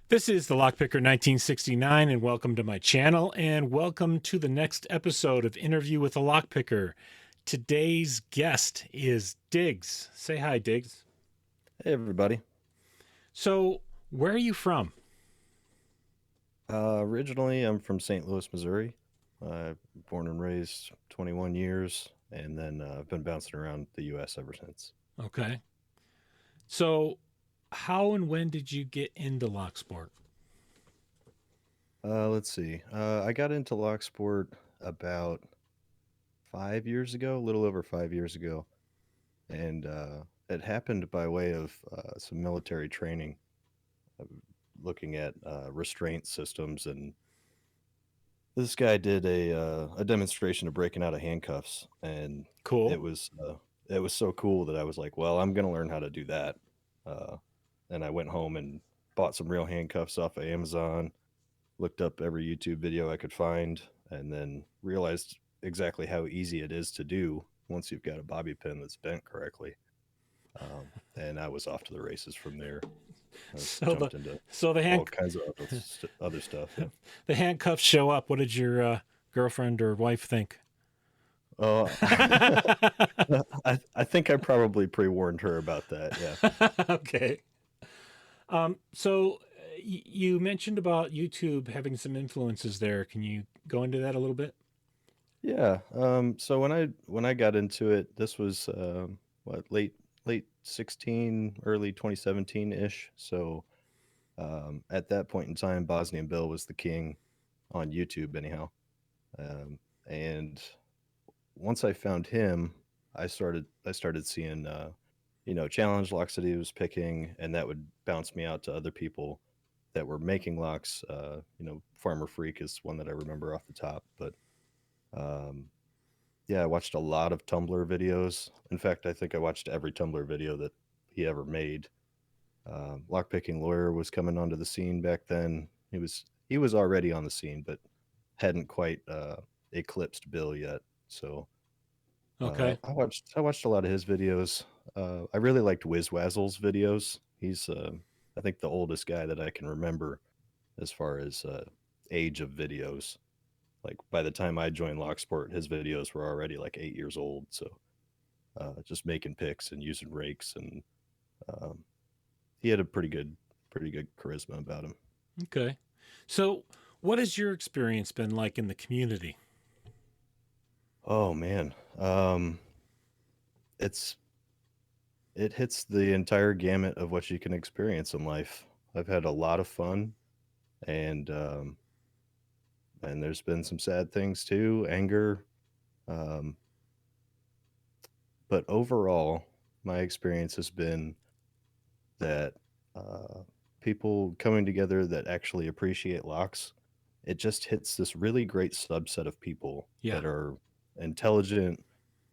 This is the Lockpicker 1969, and welcome to my channel, and welcome to the next episode of Interview with a Lockpicker. Today's guest is Diggs. Say hi, Diggs. Hey everybody. So, where are you from? Originally, I'm from St. Louis, Missouri. Born and raised 21 years, and then I've been bouncing around the U.S. ever since. Okay. So, how and when did you get into locksport? Let's see. I got into lock sport about 5 years ago, a little over 5 years ago, and it happened by way of some military training, uh, looking at restraint systems. And this guy did a demonstration of breaking out of handcuffs, and Cool. it was uh, it was so cool that I was like, well, I'm gonna learn how to do that. Uh, and I went home and bought some real handcuffs off of Amazon, looked up every YouTube video I could find, and then realized exactly how easy it is to do once you've got a bobby pin that's bent correctly. And I was off to the races from there. I So the jumped into so the all hand kinds of other stuff. Yeah. the handcuffs show up. What did your girlfriend or wife think? Oh, I think I probably pre-warned her about that. Yeah. Okay. You mentioned about YouTube having some influences there. Can you go into that a little bit? Yeah. So when I got into it, this was what late 16, early 2017 ish. So at that point in time, Bosnian Bill was the king on YouTube, anyhow. And once I found him, I started seeing challenge locks that he was picking, and that would bounce me out to other people that were making locks. Farmer Freak is one that I remember off the top, but um, yeah, I watched a lot of Tumblr videos. In fact, I think I watched every Tumblr video that he ever made. Lockpicking Lawyer was coming onto the scene back then. He was already on the scene, but hadn't quite eclipsed Bill yet. So Okay. I watched a lot of his videos. I really liked Wizwazzle's videos. He's I think the oldest guy that I can remember as far as age of videos. Like by the time I joined Locksport, his videos were already like 8 years old. So just making picks and using rakes, and um, he had a pretty good charisma about him. Okay. So, what has your experience been like in the community? Oh man, it's it hits the entire gamut of what you can experience in life. I've had a lot of fun, and there's been some sad things too, anger. Um, but overall, my experience has been that uh, people coming together that actually appreciate locks, it just hits this really great subset of people Yeah. that are intelligent,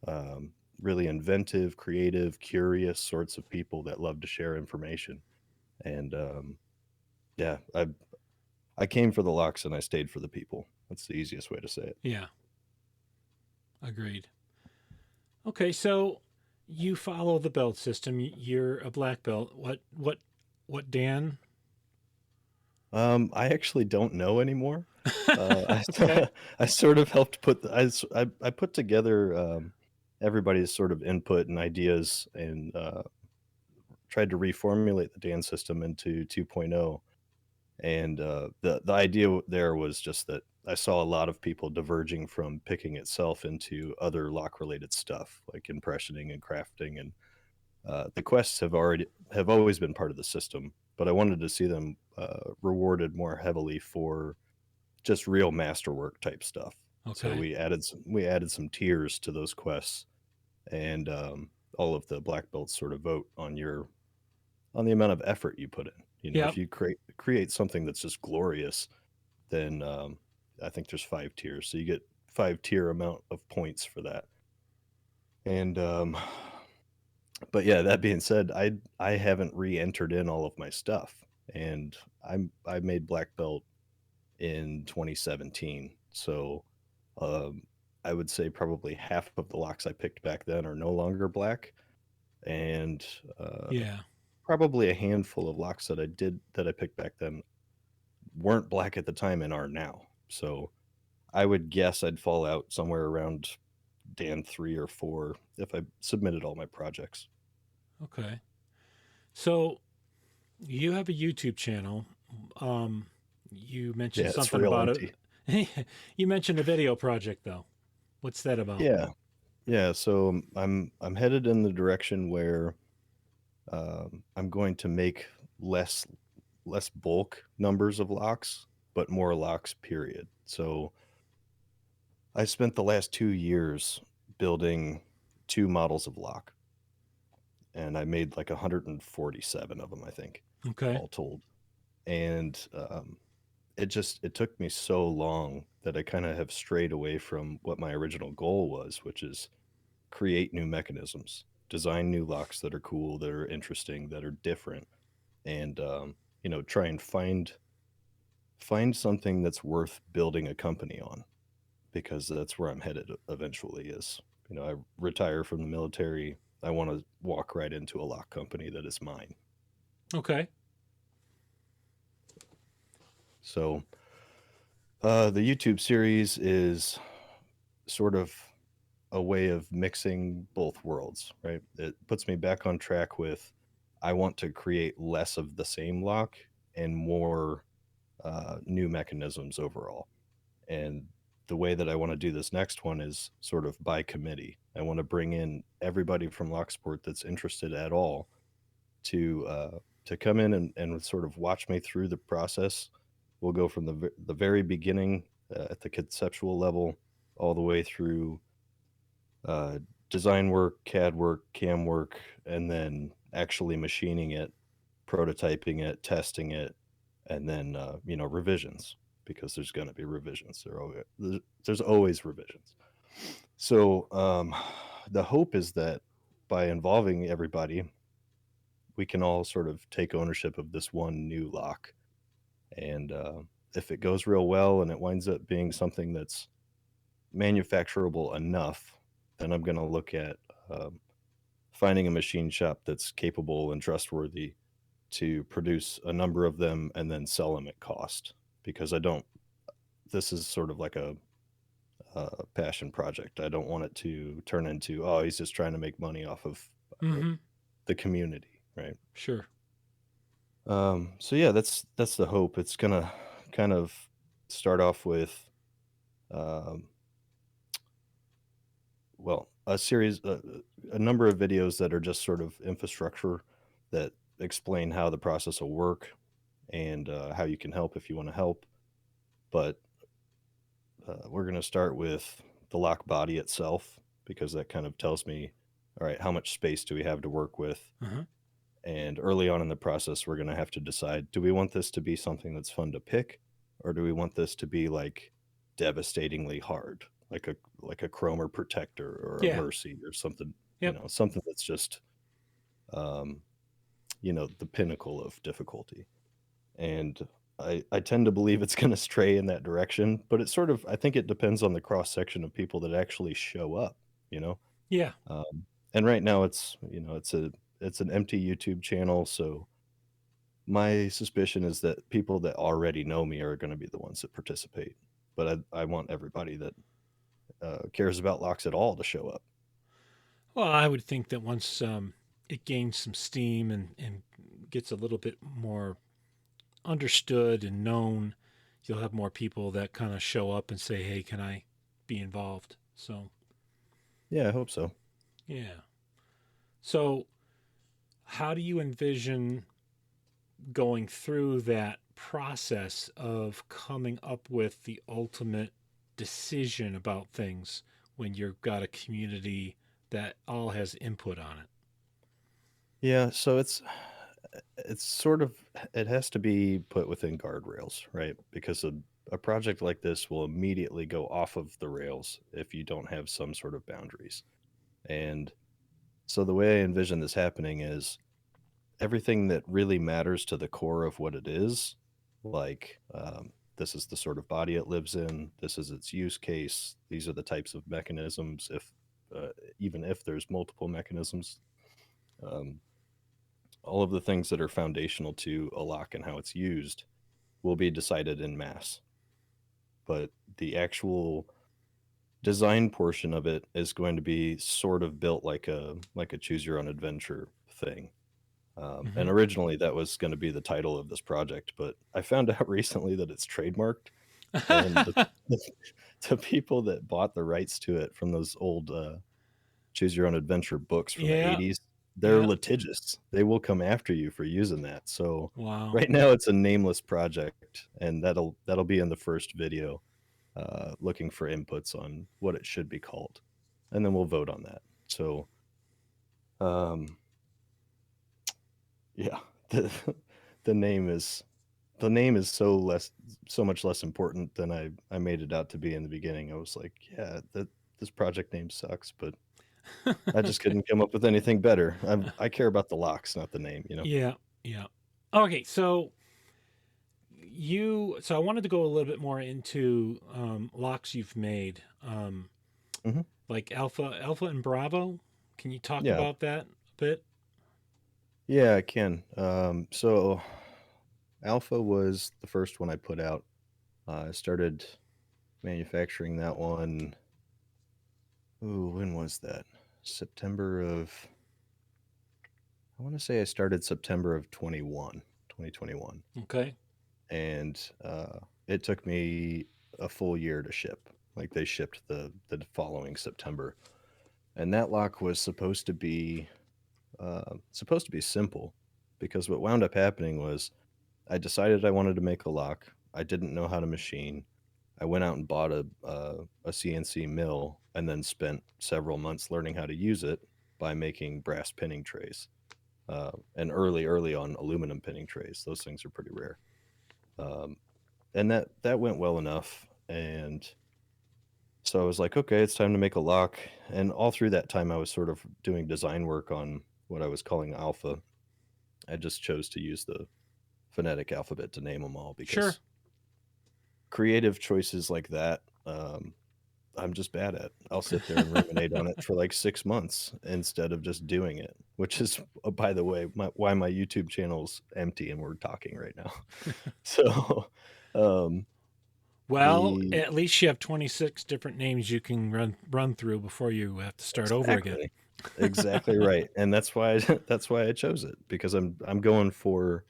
um, really inventive, creative, curious sorts of people that love to share information. And yeah, I came for the locks and I stayed for the people. That's the easiest way to say it. Yeah. Agreed. Okay. So, you follow the belt system. You're a black belt. What Dan? I actually don't know anymore. Okay. I sort of helped put I put together everybody's sort of input and ideas, and tried to reformulate the dance system into 2.0. And the idea there was just that I saw a lot of people diverging from picking itself into other lock related stuff like impressioning and crafting, and the quests have always been part of the system, but I wanted to see them rewarded more heavily for just real masterwork type stuff. So Okay. we added some tiers to those quests, and all of the black belts sort of vote on the amount of effort you put in. Yep. If you create something that's just glorious, then I think there's 5 tiers, so you get 5 tier amount of points for that. And but yeah, that being said, I haven't re-entered in all of my stuff, and I made black belt in 2017. So um, I would say probably half of the locks I picked back then are no longer black, and Yeah. probably a handful of locks that I picked back then weren't black at the time and are now. So I would guess I'd fall out somewhere around Dan 3 or 4 if I submitted all my projects. Okay. So you have a YouTube channel. You mentioned Yeah, it's something real about empty. it. You mentioned a video project though. What's that about? Yeah, yeah. So I'm headed in the direction where I'm going to make less less bulk numbers of locks, but more locks. Period. So I spent the last 2 years building two models of lock, and I made like 147 of them, I think, Okay. all told. And it took me so long that I kind of have strayed away from what my original goal was, which is create new mechanisms, design new locks that are cool, that are interesting, that are different, and try and find something that's worth building a company on, because that's where I'm headed eventually. Is I retire from the military, I want to walk right into a lock company that is mine. Okay. So the YouTube series is sort of a way of mixing both worlds, right? It puts me back on track with I want to create less of the same lock and more new mechanisms overall. And the way that I want to do this next one is sort of by committee. I want to bring in everybody from Locksport that's interested at all to come in and sort of watch me through the process. We'll go from the very beginning at the conceptual level all the way through uh, design work, CAD work, CAM work, and then actually machining it, prototyping it, testing it, and then revisions, because there's going to be revisions. There's always revisions. So the hope is that by involving everybody, we can all sort of take ownership of this one new lock. And if it goes real well and it winds up being something that's manufacturable enough, then I'm going to look at um, finding a machine shop that's capable and trustworthy to produce a number of them and then sell them at cost. Because I don't, this is sort of like a passion project. I don't want it to turn into, oh, he's just trying to make money off of uh, Mm-hmm. the community, right? Sure. So yeah, that's the hope. It's gonna kind of start off with, um, well, a number of videos that are just sort of infrastructure that explain how the process will work, and how you can help if you want to help. But we're going to start with the lock body itself, because that kind of tells me, all right, how much space do we have to work with? Uh-huh. And early on in the process, we're going to have to decide, do we want this to be something that's fun to pick, or do we want this to be like devastatingly hard, like a chromer protector or a Yeah. mercy or something, Yep. something that's just um, the pinnacle of difficulty. And I tend to believe it's going to stray in that direction, but it sort of, I think it depends on the cross section of people that actually show up, you know. Yeah. And right now it's an empty YouTube channel, so my suspicion is that people that already know me are going to be the ones that participate. But I want everybody that cares about locks at all to show up. Well, I would think that once it gains some steam and gets a little bit more understood and known, you'll have more people that kind of show up and say, "Hey, can I be involved?" So, Yeah, I hope so. yeah. So, how do you envision going through that process of coming up with the ultimate decision about things when you've got a community that all has input on it? Yeah, so it's sort of, it has to be put within guardrails, right? Because a project like this will immediately go off of the rails if you don't have some sort of boundaries. And so the way I envision this happening is everything that really matters to the core of what it is, like this is the sort of body it lives in, this is its use case, these are the types of mechanisms, if even if there's multiple mechanisms, um, all of the things that are foundational to a lock and how it's used. will be decided in mass, but the actual design portion of it is going to be sort of built like a choose your own adventure thing. And Hmm. originally that was going to be the title of this project, but I found out recently that it's trademarked, and the people that bought the rights to it from those old choose your own adventure books from the Yeah. 80s, they're Yeah. litigious. They will come after you for using that. So Wow. right now it's a nameless project, and that'll be in the first video, looking for inputs on what it should be called, and then we'll vote on that. So um, yeah, the the name is the name is so much less important than I made it out to be in the beginning. I was like, yeah, that this project name sucks, but I just Okay. couldn't come up with anything better. I care about the locks, not the name, you know? Yeah. Yeah. Okay. So I wanted to go a little bit more into locks you've made, Mhm. like Alpha and Bravo. Can you talk Yeah. about that a bit? Yeah, I can. So Alpha was the first one I put out. I started manufacturing that one. Ooh, when was that? September of, I want to say I started September of 2021. Okay. And it took me a full year to ship. Like they shipped the following September, and that lock was supposed to be simple, because what wound up happening was I decided I wanted to make a lock. I didn't know how to machine. I went out and bought a CNC mill, and then spent several months learning how to use it by making brass pinning trays, and early on aluminum pinning trays. Those things are pretty rare. Um, and that went well enough, and so I was like, okay, it's time to make a lock. And all through that time I was sort of doing design work on what I was calling Alpha. I just chose to use the phonetic alphabet to name them all, Sure. because creative choices like that, I'm just bad at. I'll sit there and ruminate on it for like 6 months instead of just doing it, which is, by the way, why my YouTube channel's empty and we're talking right now. So um, Well, the at least you have 26 different names you can run through before you have to start over again. Exactly. Exactly right, and that's why that's why I chose it, because I'm going for,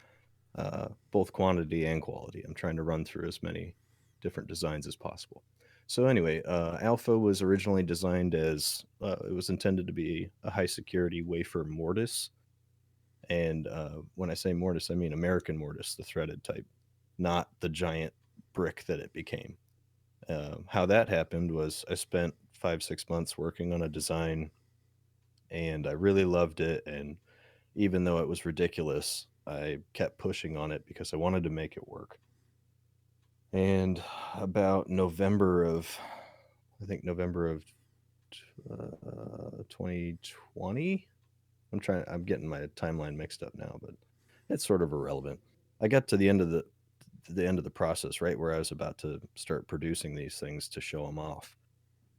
both quantity and quality. I'm trying to run through as many different designs as possible. So anyway, Alpha was originally designed as, it was intended to be a high security wafer mortise, and, when I say mortise, I mean American mortise, the threaded type, not the giant brick that it became. How that happened was I spent 5 6 months working on a design, and I really loved it. And even though it was ridiculous, I kept pushing on it because I wanted to make it work. And about November of, I think November of 2020, I'm getting my timeline mixed up now, but it's sort of irrelevant. I got to the end of the process, right where I was about to start producing these things to show them off,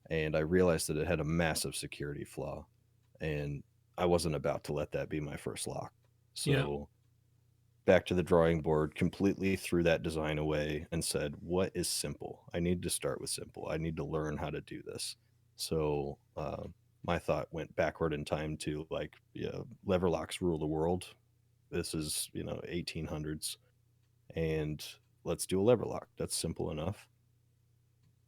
and I realized that it had a massive security flaw, and I wasn't about to let that be my first lock. Yeah. So back to the drawing board, completely threw that design away and said, what is simple? I need to start with simple. I need to learn how to do this. So my thought went backward in time to, like, yeah, lever locks rule the world. This is, 1800s, and let's do a lever lock. That's simple enough.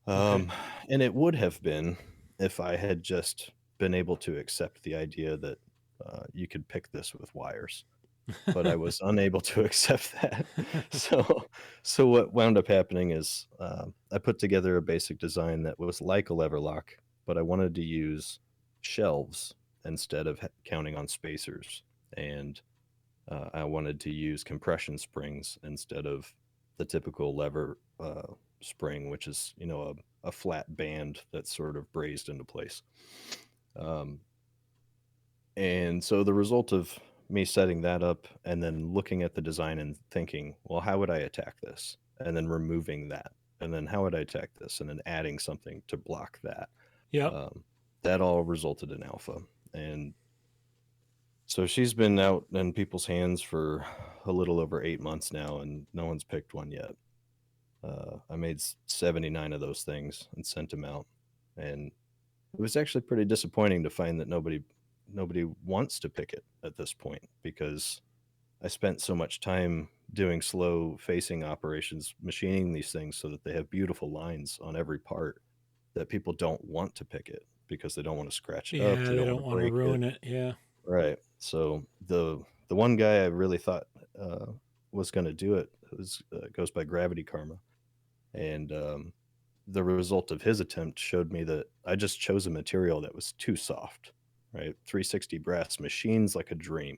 Okay. Um, and it would have been if I had just been able to accept the idea that you could pick this with wires, but I was unable to accept that. So what wound up happening is, I put together a basic design that was like a lever lock, but I wanted to use shelves instead of counting on spacers, and I wanted to use compression springs instead of the typical lever spring, which is, a flat band that's sort of brazed into place. Um, and so the result of me setting that up and then looking at the design and thinking, well, how would I attack this? And then removing that. And then how would I attack this? And then adding something to block that. Yep. Um, that all resulted in Alpha. And So she's been out in people's hands for a little over 8 months now, and no one's picked one yet. I made 79 of those things and sent them out, and it was actually pretty disappointing to find that nobody wants to pick it at this point because I spent so much time doing slow facing operations, machining these things so that they have beautiful lines on every part that people don't want to pick it because they don't want to scratch it up, Yeah, they they don't want don't to want to break it. ruin it. Yeah. Right. So the one guy I really thought uh, was going to do it was goes by Gravity Karma, and the result of his attempt showed me that I just chose a material that was too soft. Right, 360 brass machines like a dream,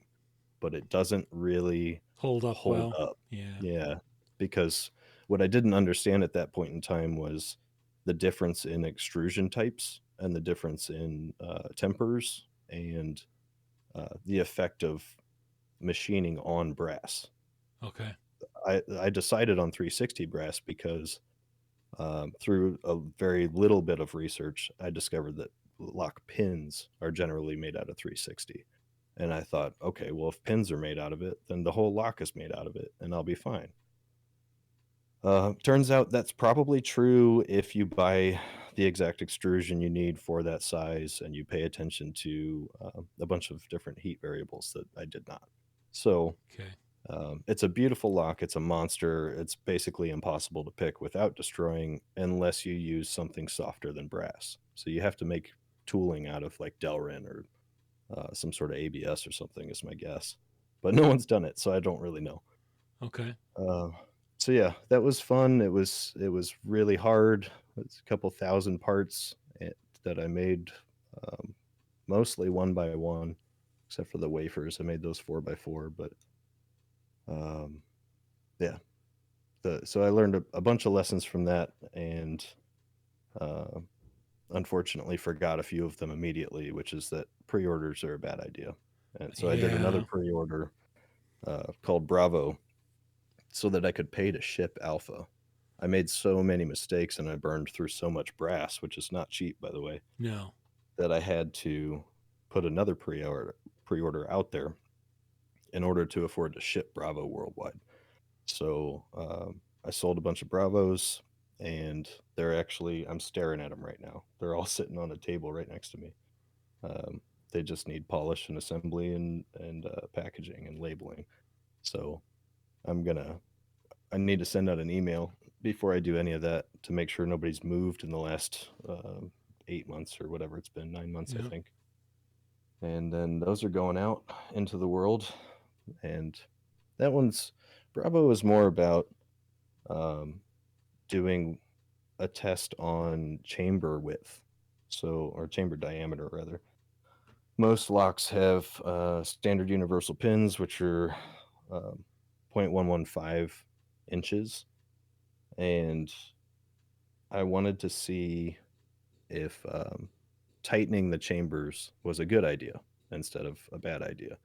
but it doesn't really Hold up hold well. up. Yeah. Yeah, because what I didn't understand at that point in time was the difference in extrusion types and the difference in tempers and the effect of machining on brass. Okay. I decided on 360 brass because through a very little bit of research, I discovered that lock pins are generally made out of 360. And I thought, okay, well, if pins are made out of it, then the whole lock is made out of it, and I'll be fine. Turns out that's probably true if you buy the exact extrusion you need for that size and you pay attention to a bunch of different heat variables that I did not. So Okay. it's a beautiful lock. It's a monster. It's basically impossible to pick without destroying unless you use something softer than brass. So you have to make tooling out of like Delrin or some sort of ABS or something, is my guess. But no one's done it, so I don't really know. Okay. Uh, so yeah, that was fun. It was really hard. It's a couple thousand parts that I made, um, mostly one by one, except for the wafers. I made those 4x4, but um, yeah. So I learned a bunch of lessons from that, and uh, unfortunately forgot a few of them immediately, which is that pre-orders are a bad idea. And so I did another Yeah. pre-order called Bravo so that I could pay to ship Alpha. I made so many mistakes and I burned through so much brass, which is not cheap, by the way, No. that I had to put another pre-order out there in order to afford to ship Bravo worldwide. So I sold a bunch of Bravos, and I'm staring at them right now. They're all sitting on a table right next to me. Um, they just need polish and assembly and packaging and labeling. So I'm gonna I need to send out an email before I do any of that to make sure nobody's moved in the last 8 months or whatever it's been, 9 months I Yeah. think. And then those are going out into the world, and that one's Bravo is more about um, doing a test on chamber width, so or chamber diameter rather. Most locks have standard universal pins, which are 0.115 inches, and I wanted to see if tightening the chambers was a good idea instead of a bad idea,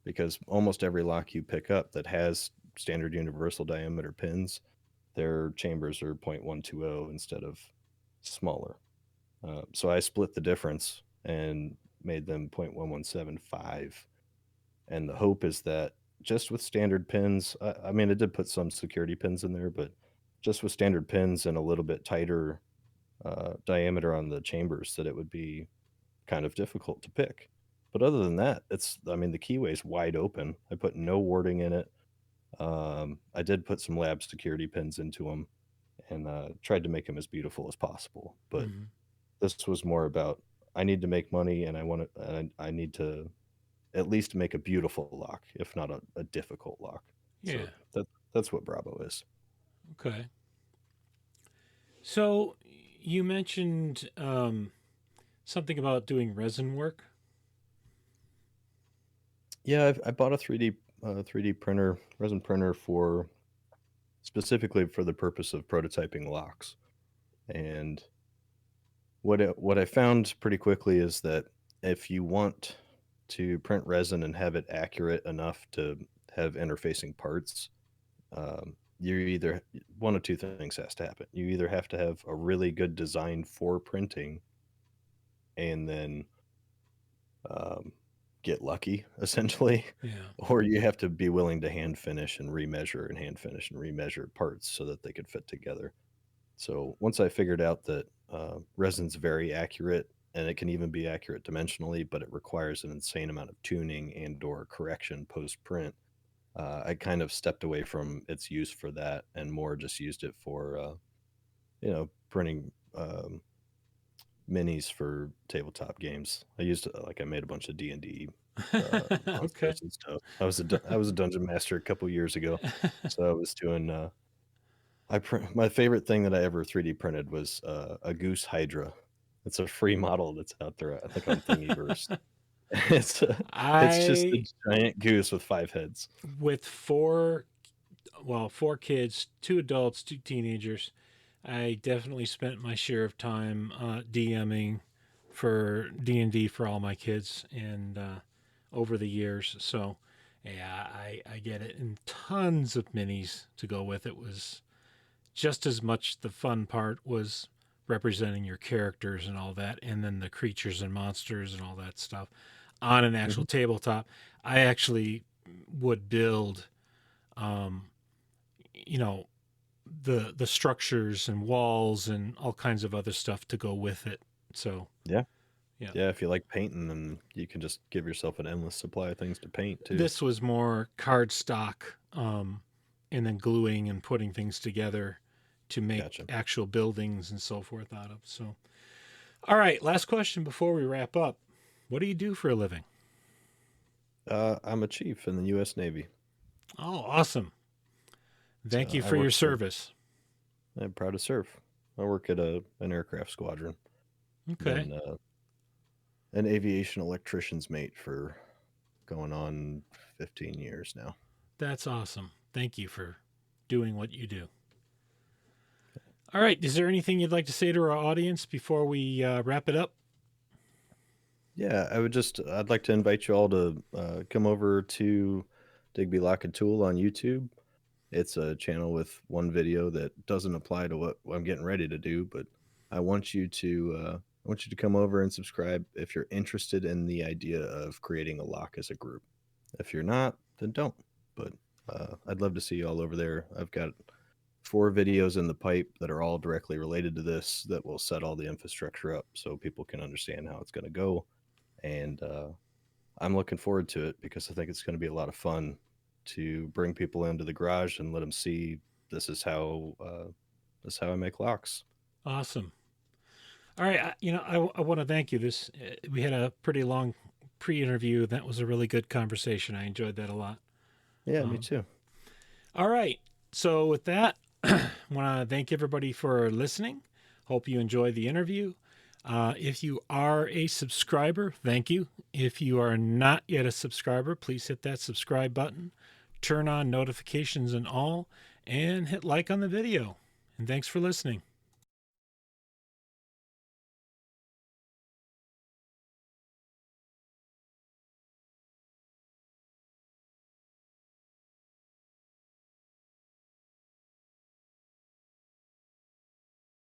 because almost every lock you pick up that has standard universal diameter pins, their chambers are 0.120 instead of smaller. So I split the difference and made them 0.1175. And the hope is that just with standard pins, I mean, it did put some security pins in there, but just with standard pins and a little bit tighter diameter on the chambers, that it would be kind of difficult to pick. But other than that, I mean, the keyway is wide open. I put no warding in it. I did put some lab security pins into them and tried to make them as beautiful as possible. But Hmm. this was more about I need to make money and I need to at least make a beautiful lock, if not a difficult lock. Yeah. So that's what Bravo is. Okay. So you mentioned something about doing resin work. Yeah, I bought a 3D printer, resin printer for specifically for the purpose of prototyping locks. And what I found pretty quickly is that if you want to print resin and have it accurate enough to have interfacing parts, you either one of two things has to happen. You either have to have a really good design for printing, and then um, get lucky essentially, Yeah. or you have to be willing to hand finish and remeasure and hand finish and remeasure parts so that they could fit together. So once I figured out that resin's very accurate and it can even be accurate dimensionally, but it requires an insane amount of tuning and or correction post print, I kind of stepped away from its use for that and more just used it for printing minis for tabletop games. I used like I made a bunch of D&D Okay. monsters and stuff. I was a dungeon master a couple years ago, so I was doing my favorite thing that I ever 3D printed was a goose hydra. It's a free model that's out there, I think on Thingiverse. It's it's just a I giant goose with 5 heads. with four kids, two adults, two teenagers. I definitely spent my share of time DMing for D&D for all my kids and over the years. So, yeah, I get it. And tons of minis to go with it. Was just as much the fun part was representing your characters and all that, and then the creatures and monsters and all that stuff on an actual Mhm. tabletop. I actually would build, um, you know, the structures and walls and all kinds of other stuff to go with it. So Yeah. yeah, Yeah, if you like painting, then you can just give yourself an endless supply of things to paint too. this was more card stock, and then gluing and putting things together to make Gotcha. actual buildings and so forth out of. So, all right, last question before we wrap up. What do you do for a living? I'm a chief in the U.S. Navy, Oh, awesome. Thank so you I for your work for. service. I'm proud to serve. I work at an aircraft squadron. Okay. Been an aviation electrician's mate for going on 15 years now. That's awesome. Thank you for doing what you do. All right. Is there anything you'd like to say to our audience before we wrap it up? Yeah, I'd like to invite you all to come over to Digby Lock and Tool on YouTube. It's a channel with one video that doesn't apply to what I'm getting ready to do, but I want you to come over and subscribe if you're interested in the idea of creating a lock as a group. If you're not, then don't. But I'd love to see you all over there. I've got 4 videos in the pipe that are all directly related to this that will set all the infrastructure up so people can understand how it's going to go. And I'm looking forward to it because I think it's going to be a lot of fun to bring people into the garage and let them see this is how I make locks. Awesome. All right. I want to thank you. We had a pretty long pre-interview. That was a really good conversation. I enjoyed that a lot. Yeah, me Um, too. all right. So with that, I want to thank everybody for listening. Hope you enjoyed the interview. If you are a subscriber, thank you. If you are not yet a subscriber, please hit that subscribe button, turn on notifications and all, and hit like on the video. And thanks for listening.